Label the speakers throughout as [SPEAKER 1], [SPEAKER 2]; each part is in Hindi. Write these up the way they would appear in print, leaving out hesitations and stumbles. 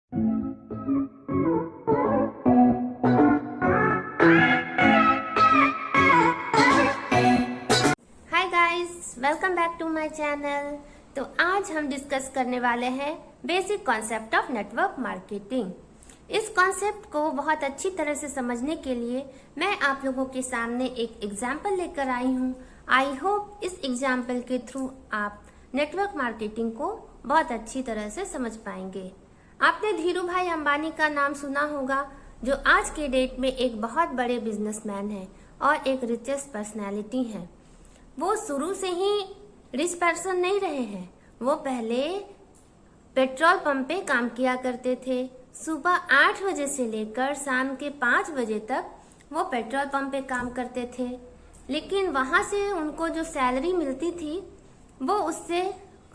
[SPEAKER 1] Hi guys, welcome back to my channel. तो आज हम डिस्कस करने वाले हैं basic concept of network marketing. इस कॉन्सेप्ट को बहुत अच्छी तरह से समझने के लिए मैं आप लोगों के सामने एक एग्जाम्पल लेकर आई हूँ। आई होप इस एग्जाम्पल के थ्रू आप नेटवर्क मार्केटिंग को बहुत अच्छी तरह से समझ पाएंगे। आपने धीरू भाई अंबानी का नाम सुना होगा, जो आज के डेट में एक बहुत बड़े बिजनेसमैन है और एक रिचेस्ट पर्सनैलिटी है। वो शुरू से ही रिच पर्सन नहीं रहे हैं। वो पहले पेट्रोल पंप पे काम किया करते थे। सुबह 8 बजे से लेकर शाम के 5 बजे तक वो पेट्रोल पंप पे काम करते थे, लेकिन वहां से उनको जो सैलरी मिलती थी वो उससे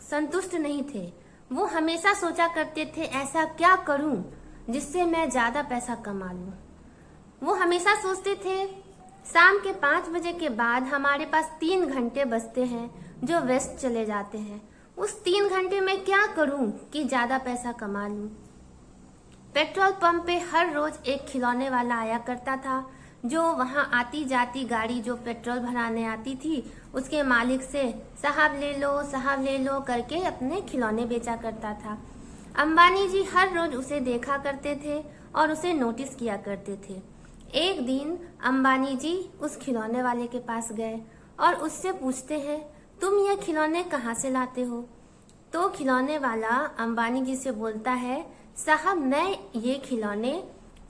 [SPEAKER 1] संतुष्ट नहीं थे। वो हमेशा सोचा करते थे, ऐसा क्या करूं जिससे मैं ज्यादा पैसा कमा लूं। वो हमेशा सोचते थे, शाम के 5 बजे के बाद हमारे पास 3 घंटे बचते हैं जो वेस्ट चले जाते हैं। उस 3 घंटे में क्या करूं कि ज्यादा पैसा कमा लूं। पेट्रोल पंप पे हर रोज एक खिलौने वाला आया करता था, जो वहां आती जाती गाड़ी जो पेट्रोल भराने आती थी उसके मालिक से साहब ले लो करके अपने खिलौने बेचा करता था। अंबानी जी हर रोज उसे देखा करते थे और उसे नोटिस किया करते थे। एक दिन अंबानी जी उस खिलौने वाले के पास गए और उससे पूछते हैं, तुम ये खिलौने कहाँ से लाते हो। तो खिलौने वाला अंबानी जी से बोलता है, साहब मैं ये खिलौने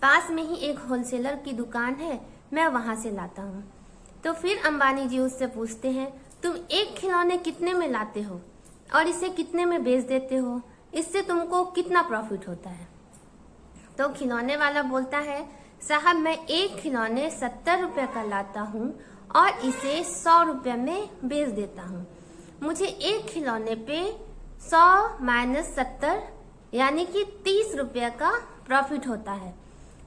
[SPEAKER 1] पास में ही एक होलसेलर की दुकान है, मैं वहां से लाता हूँ। तो फिर अंबानी जी उससे पूछते हैं, तुम एक खिलौने कितने में लाते हो और इसे कितने में बेच देते हो, इससे तुमको कितना प्रॉफिट होता है। तो खिलौने वाला बोलता है, साहब मैं एक खिलौने 70 रुपए का लाता हूँ और इसे 100 रुपए में बेच देता हूँ। मुझे एक खिलौने पे 100 - 70 यानी कि 30 रुपए का प्रॉफिट होता है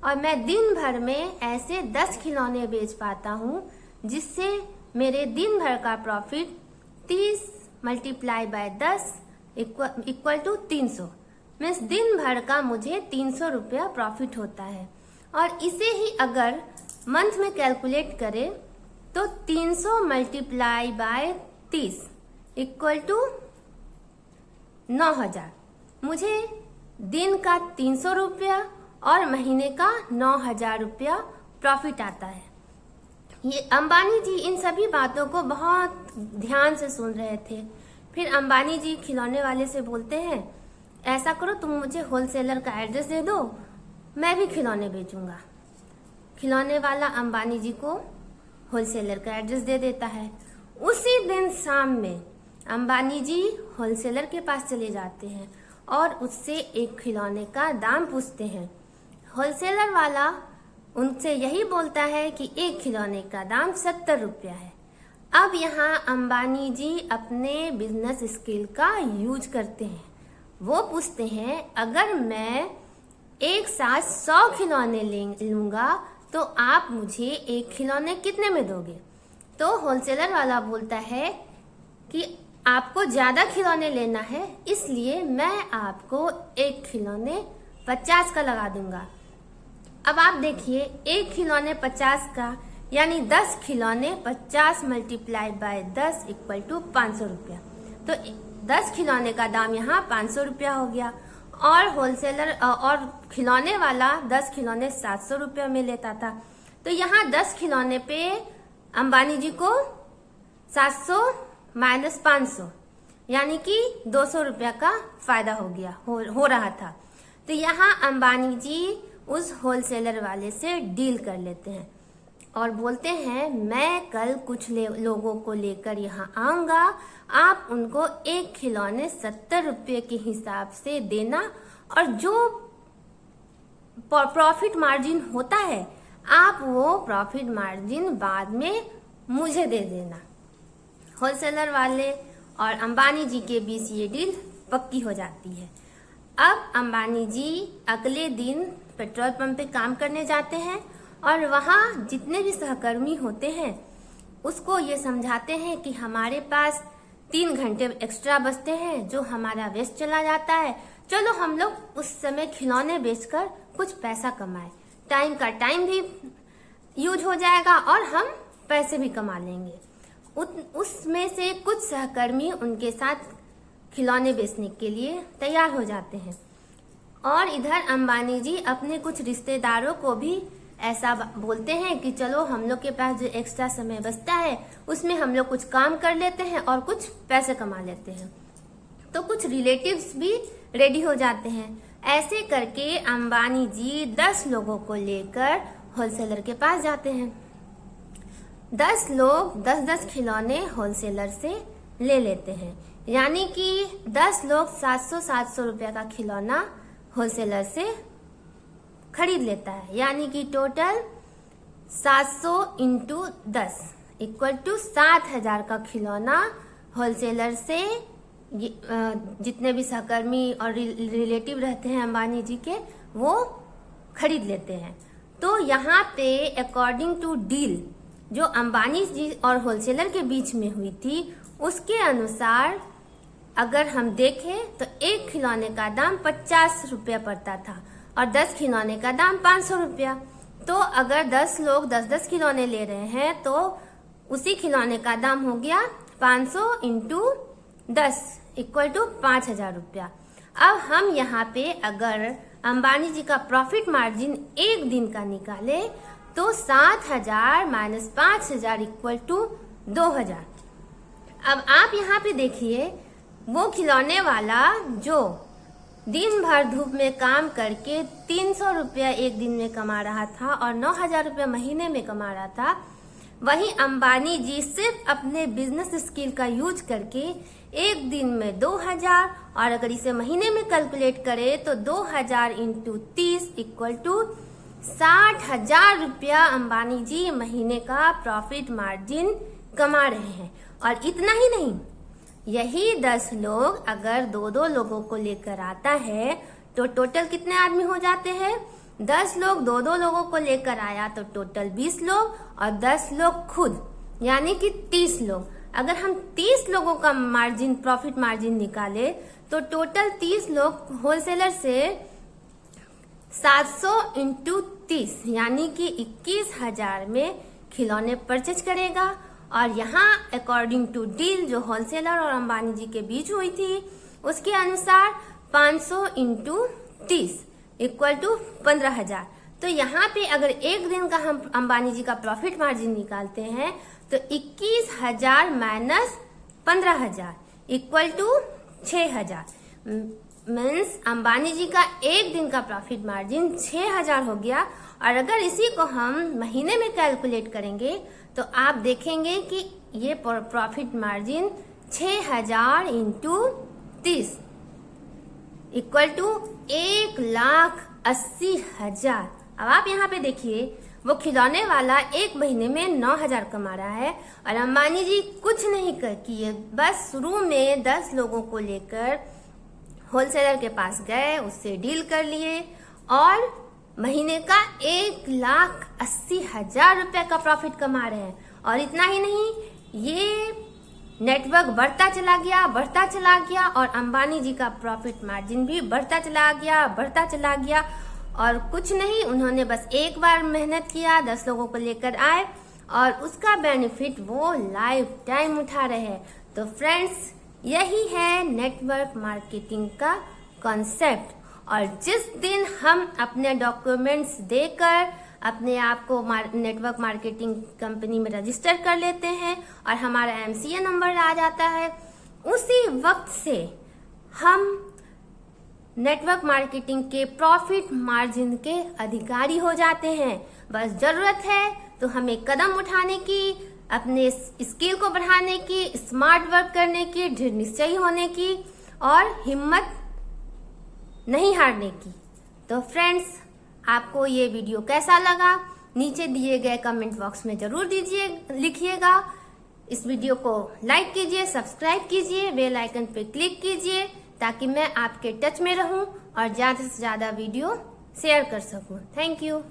[SPEAKER 1] और मैं दिन भर में ऐसे 10 खिलौने बेच पाता हूँ, जिससे मेरे दिन भर का प्रॉफिट 30 × 10 = 300। मीन्स दिन भर का मुझे 300 रुपया प्रॉफिट होता है। और इसे ही अगर मंथ में कैलकुलेट करें तो 300 × 30 = 9000। मुझे दिन का 300 रुपया और महीने का 9000 रुपया प्रॉफिट आता है। ये अंबानी जी इन सभी बातों को बहुत ध्यान से सुन रहे थे। फिर अंबानी जी खिलौने वाले से बोलते हैं, ऐसा करो तुम मुझे होलसेलर का एड्रेस दे दो, मैं भी खिलौने बेचूंगा। खिलौने वाला अंबानी जी को होलसेलर का एड्रेस दे देता है। उसी दिन शाम में अंबानी जी होलसेलर के पास चले जाते हैं और उससे एक खिलौने का दाम पूछते हैं। होलसेलर वाला उनसे यही बोलता है कि एक खिलौने का दाम 70 रुपया है। अब यहाँ अंबानी जी अपने बिजनेस स्किल का यूज करते हैं। वो पूछते हैं, अगर मैं एक साथ 100 खिलौने लूंगा तो आप मुझे एक खिलौने कितने में दोगे। तो होलसेलर वाला बोलता है कि आपको ज्यादा खिलौने लेना है, इसलिए मैं आपको एक खिलौने 50 का लगा दूंगा। अब आप देखिए, एक खिलौने 50 का यानी 10 खिलौने 50 × 10 = 500 रुपया। तो 10 खिलौने का दाम यहाँ 500 रुपया हो गया और होलसेलर और खिलौने वाला 10 खिलौने 700 रुपया में लेता था। तो यहाँ 10 खिलौने पे अंबानी जी को 700 - 500 यानी कि 200 रुपया का फायदा हो गया हो रहा था। तो यहाँ अंबानी जी उस होलसेलर वाले से डील कर लेते हैं और बोलते हैं, मैं कल कुछ लोगों को लेकर यहाँ आऊंगा, आप उनको एक खिलौने 70 रुपये के हिसाब से देना और जो प्रॉफिट मार्जिन होता है आप वो प्रॉफिट मार्जिन बाद में मुझे दे देना। होलसेलर वाले और अंबानी जी के बीच ये डील पक्की हो जाती है। अब अंबानी जी अगले दिन पेट्रोल पंप पे काम करने जाते हैं और वहाँ जितने भी सहकर्मी होते हैं उसको ये समझाते हैं कि हमारे पास 3 घंटे एक्स्ट्रा बचते हैं जो हमारा वेस्ट चला जाता है, चलो हम लोग उस समय खिलौने बेचकर कुछ पैसा कमाए, टाइम का टाइम भी यूज हो जाएगा और हम पैसे भी कमा लेंगे। उसमें से कुछ सहकर्मी उनके साथ खिलौने बेचने के लिए तैयार हो जाते हैं और इधर अंबानी जी अपने कुछ रिश्तेदारों को भी ऐसा बोलते हैं कि चलो हम लोग के पास जो एक्स्ट्रा समय बचता है उसमें हम लोग कुछ काम कर लेते हैं और कुछ पैसे कमा लेते हैं। तो कुछ रिलेटिव्स भी रेडी हो जाते हैं। ऐसे करके अंबानी जी 10 लोगों को लेकर होलसेलर के पास जाते हैं। 10 लोग 10-10 खिलौने होलसेलर से ले लेते हैं, यानी कि 10 लोग 700-700 रुपया का खिलौना होलसेलर से खरीद लेता है, यानी कि टोटल 700 इंटू 10 इक्वल टू 7,000 का खिलौना होलसेलर से जितने भी सहकर्मी और रिलेटिव रहते हैं अंबानी जी के, वो खरीद लेते हैं। तो यहाँ पे अकॉर्डिंग टू डील जो अंबानी जी और होलसेलर के बीच में हुई थी, उसके अनुसार अगर हम देखें तो एक खिलौने का दाम 50 रुपया पड़ता था और 10 खिलौने का दाम 500 रुपया। तो अगर 10 लोग 10-10 खिलौने ले रहे हैं तो उसी खिलौने का दाम हो गया 500 इंटू 10 इक्वल टू 5,000 रुपया। अब हम यहाँ पे अगर अंबानी जी का प्रॉफिट मार्जिन एक दिन का निकाले तो 7,000 माइनस 5,000 इक्वल टू 2,000। अब आप यहाँ पे देखिए, वो खिलौने वाला जो दिन भर धूप में काम करके 300 रुपया एक दिन में कमा रहा था और 9,000 रुपया महीने में कमा रहा था, वहीं अंबानी जी सिर्फ अपने बिजनेस स्किल का यूज करके एक दिन में 2,000, और अगर इसे महीने में कैलकुलेट करें तो 2,000 इंटू 30 इक्वल टू 60,000 रुपया अंबानी जी महीने का प्रॉफिट मार्जिन कमा रहे हैं। और इतना ही नहीं, यही 10 लोग अगर 2-2 लोगों को लेकर आता है तो टोटल कितने आदमी हो जाते हैं? 10 लोग 2-2 लोगों को लेकर आया तो टोटल 20 लोग और 10 लोग खुद, यानी कि 30 लोग। अगर हम 30 लोगों का मार्जिन, प्रॉफिट मार्जिन निकाले तो टोटल 30 लोग होलसेलर से 700 इंटू 30 यानी कि 21,000 में खिलौने परचेज करेगा। और यहाँ अकॉर्डिंग टू डील जो होलसेलर और अंबानी जी के बीच हुई थी, उसके अनुसार 500 इंटू 30 इक्वल टू 15,000। तो यहाँ पे अगर एक दिन का हम अंबानी जी का प्रॉफिट मार्जिन निकालते हैं तो 21,000 minus 15,000 equal to 6,000। Means Ambani ji का एक दिन का प्रॉफिट मार्जिन 6,000 हो गया। और अगर इसी को हम महीने में कैलकुलेट करेंगे तो आप देखेंगे कि ये profit margin 6,000 into 30 equal to 1,80,000। अब आप यहाँ पे देखिए, वो खिलौने वाला एक महीने में 9,000 कमा रहा है और अंबानी जी कुछ नहीं किए, बस शुरू में 10 लोगों को लेकर होलसेलर के पास गए, उससे डील कर लिए और महीने का 1,80,000 रुपए का प्रॉफिट कमा रहे हैं। और इतना ही नहीं, ये नेटवर्क बढ़ता चला गया और अंबानी जी का प्रॉफिट मार्जिन भी बढ़ता चला गया। और कुछ नहीं, उन्होंने बस एक बार मेहनत किया, 10 लोगों को लेकर आए और उसका बेनिफिट वो लाइफ टाइम उठा रहे हैं। तो फ्रेंड्स, यही है नेटवर्क मार्केटिंग का कॉन्सेप्ट। और जिस दिन हम अपने डॉक्यूमेंट्स देकर अपने आप को नेटवर्क मार्केटिंग कंपनी में रजिस्टर कर लेते हैं और हमारा MCA नंबर आ जाता है, उसी वक्त से हम नेटवर्क मार्केटिंग के प्रॉफिट मार्जिन के अधिकारी हो जाते हैं। बस जरूरत है तो हमें कदम उठाने की, अपने स्किल को बढ़ाने की, स्मार्ट वर्क करने की, दृढ़ निश्चयी होने की और हिम्मत नहीं हारने की। तो फ्रेंड्स, आपको ये वीडियो कैसा लगा नीचे दिए गए कमेंट बॉक्स में जरूर लिखिएगा। इस वीडियो को लाइक कीजिए, सब्सक्राइब कीजिए, बेल आइकन पे क्लिक कीजिए ताकि मैं आपके टच में रहूं और ज्यादा से ज्यादा वीडियो शेयर कर सकूं। Thank you.